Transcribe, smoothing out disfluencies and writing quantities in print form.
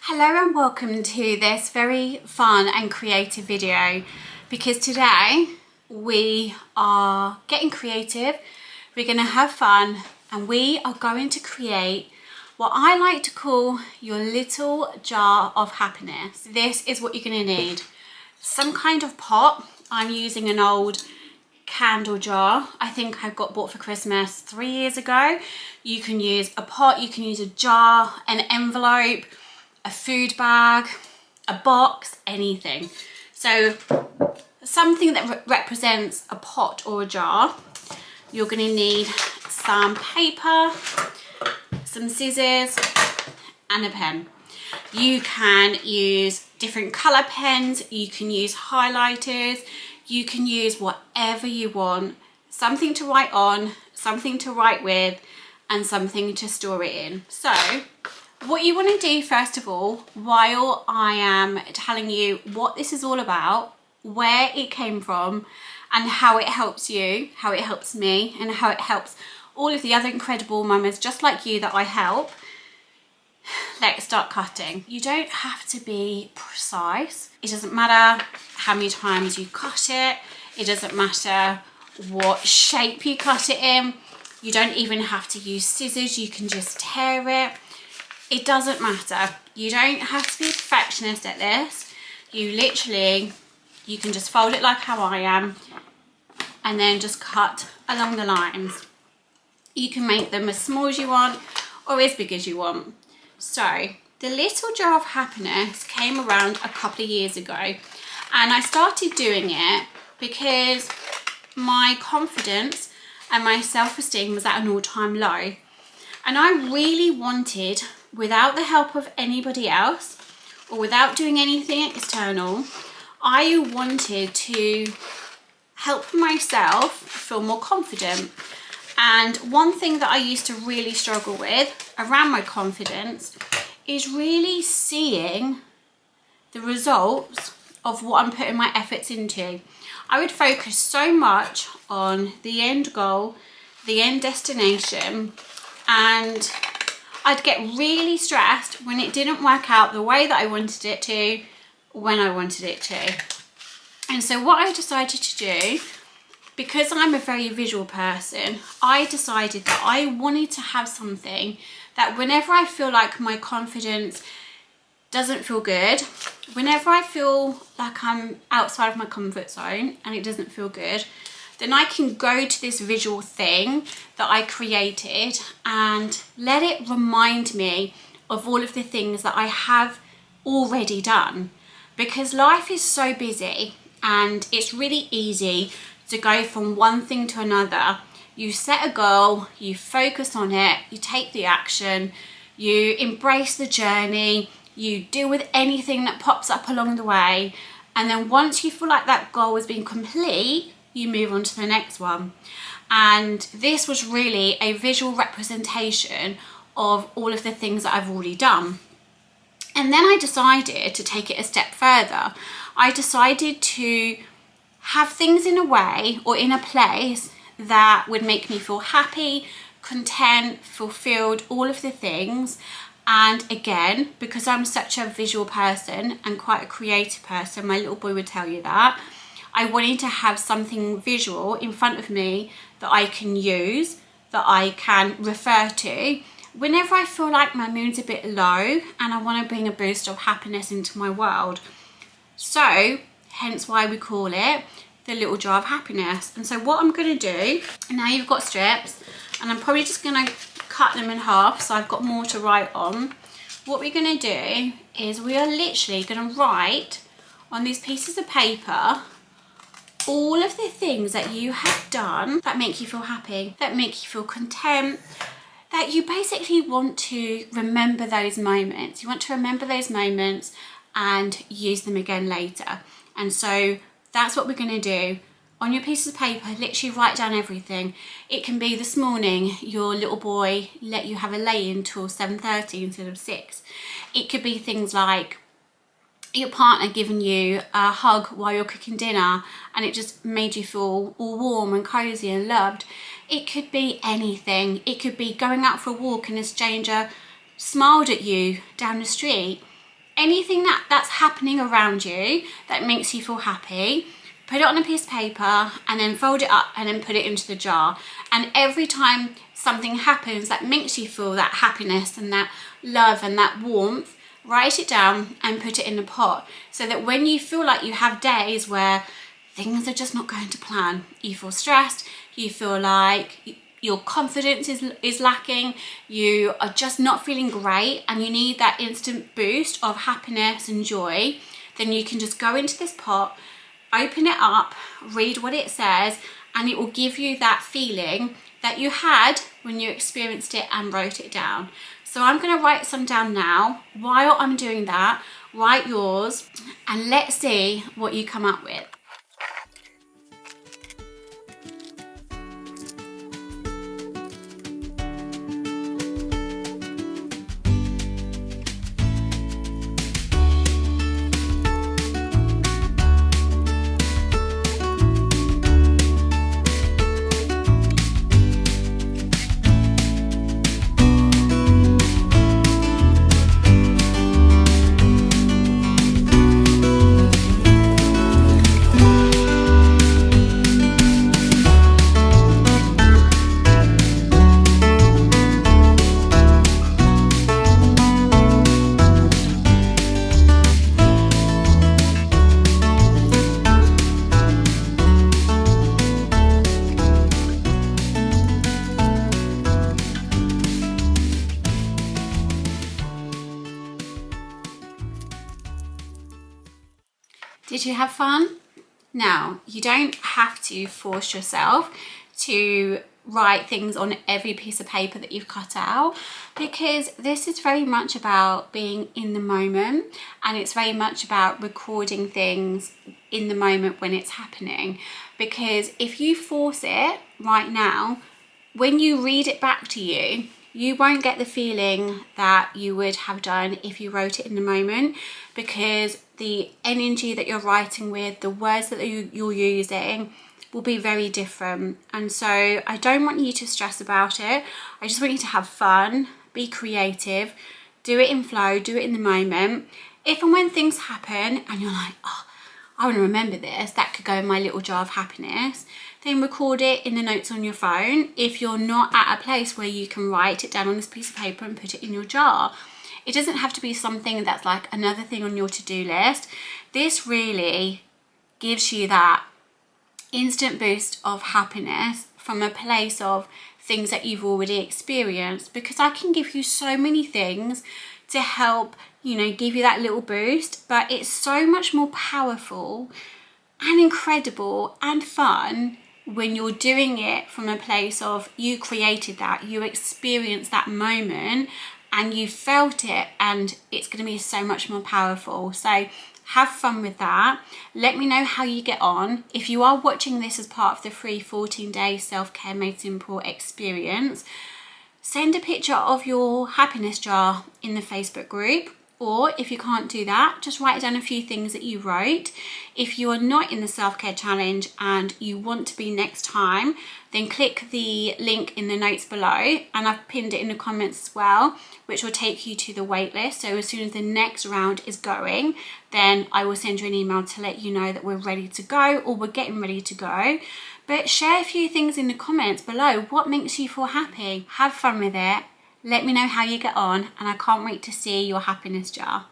Hello and welcome to this very fun and creative video, because today we are getting creative, we're going to have fun, and we are going to create what I like to call your little jar of happiness. This is what you're going to need. Some kind of pot. I'm using an old candle jar I think I got bought for Christmas 3 years ago. You can use a pot, you can use a jar, an envelope, a food bag, a box, anything. So something that represents a pot or a jar. You're going to need some paper, some scissors and a pen. You can use different colour pens, you can use highlighters, you can use whatever you want. Something to write on, something to write with, and something to store it in. So what you want to do first of all, while I am telling you what this is all about, where it came from, and how it helps you, how it helps me, and how it helps all of the other incredible mamas just like you that I help, let's start cutting. You don't have to be precise. It doesn't matter how many times you cut it. It doesn't matter what shape you cut it in. You don't even have to use scissors. You can just tear it. It doesn't matter. You don't have to be a perfectionist at this. You literally, you can just fold it like how I am and then just cut along the lines. You can make them as small as you want or as big as you want. So the little jar of happiness came around a couple of years ago, and I started doing it because my confidence and my self-esteem was at an all-time low, and I really wanted, without the help of anybody else or without doing anything external, I wanted to help myself feel more confident. And one thing that I used to really struggle with around my confidence is really seeing the results of what I'm putting my efforts into. I would focus so much on the end goal, the end destination, and I'd get really stressed when it didn't work out the way that I wanted it to, when I wanted it to. And so what I decided to do, because I'm a very visual person, I decided that I wanted to have something that whenever I feel like my confidence doesn't feel good, whenever I feel like I'm outside of my comfort zone and it doesn't feel good, then I can go to this visual thing that I created and let it remind me of all of the things that I have already done. Because life is so busy and it's really easy to go from one thing to another. You set a goal, you focus on it, you take the action, you embrace the journey, you deal with anything that pops up along the way, and then once you feel like that goal has been complete, you move on to the next one. And this was really a visual representation of all of the things that I've already done. And then I decided to take it a step further. I decided to have things in a way or in a place that would make me feel happy, content, fulfilled, all of the things. And again, because I'm such a visual person and quite a creative person, my little boy would tell you that, I wanted to have something visual in front of me that I can use, that I can refer to whenever I feel like my mood's a bit low and I want to bring a boost of happiness into my world. So hence why we call it the little jar of happiness. And so what I'm going to do, now you've got strips, and I'm probably just going to cut them in half so I've got more to write on. What we're going to do is we are literally going to write on these pieces of paper all of the things that you have done that make you feel happy, that make you feel content, that you basically want to remember those moments. You want to remember those moments and use them again later. And so that's what we're going to do. On your pieces of paper, literally write down everything. It can be this morning, your little boy let you have a lay-in till 7:30 instead of 6. It could be things like your partner giving you a hug while you're cooking dinner and it just made you feel all warm and cozy and loved. It could be anything. It could be going out for a walk and a stranger smiled at you down the street. anything that's happening around you that makes you feel happy, put it on a piece of paper and then fold it up and then put it into the jar. And every time something happens that makes you feel that happiness and that love and that warmth, write it down and put it in the pot, so that when you feel like you have days where things are just not going to plan, you feel stressed, you feel like your confidence is lacking, you are just not feeling great and you need that instant boost of happiness and joy, then you can just go into this pot, open it up, read what it says, and it will give you that feeling that you had when you experienced it and wrote it down. So I'm going to write some down now. While I'm doing that, write yours and let's see what you come up with. Did you have fun? Now, you don't have to force yourself to write things on every piece of paper that you've cut out, because this is very much about being in the moment, and it's very much about recording things in the moment when it's happening. Because if you force it right now, when you read it back to you, you won't get the feeling that you would have done if you wrote it in the moment, because the energy that you're writing with, the words that you're using will be very different. And so I don't want you to stress about it. I just want you to have fun, be creative, do it in flow, do it in the moment. If and when things happen and you're like, oh, I want to remember this, that could go in my little jar of happiness, then record it in the notes on your phone if you're not at a place where you can write it down on this piece of paper and put it in your jar. It doesn't have to be something that's like another thing on your to-do list. This really gives you that instant boost of happiness from a place of things that you've already experienced, because I can give you so many things to help, give you that little boost, but it's so much more powerful and incredible and fun when you're doing it from a place of you created that, you experienced that moment and you felt it, and it's going to be so much more powerful. So have fun with that. Let me know how you get on. If you are watching this as part of the free 14-day self-care made simple experience, send a picture of your happiness jar in the Facebook group. Or if you can't do that, just write down a few things that you wrote. If you are not in the self-care challenge and you want to be next time, then click the link in the notes below, and I've pinned it in the comments as well, which will take you to the waitlist. So as soon as the next round is going, then I will send you an email to let you know that we're ready to go, or we're getting ready to go. But share a few things in the comments below. What makes you feel happy? Have fun with it. Let me know how you get on, and I can't wait to see your happiness jar.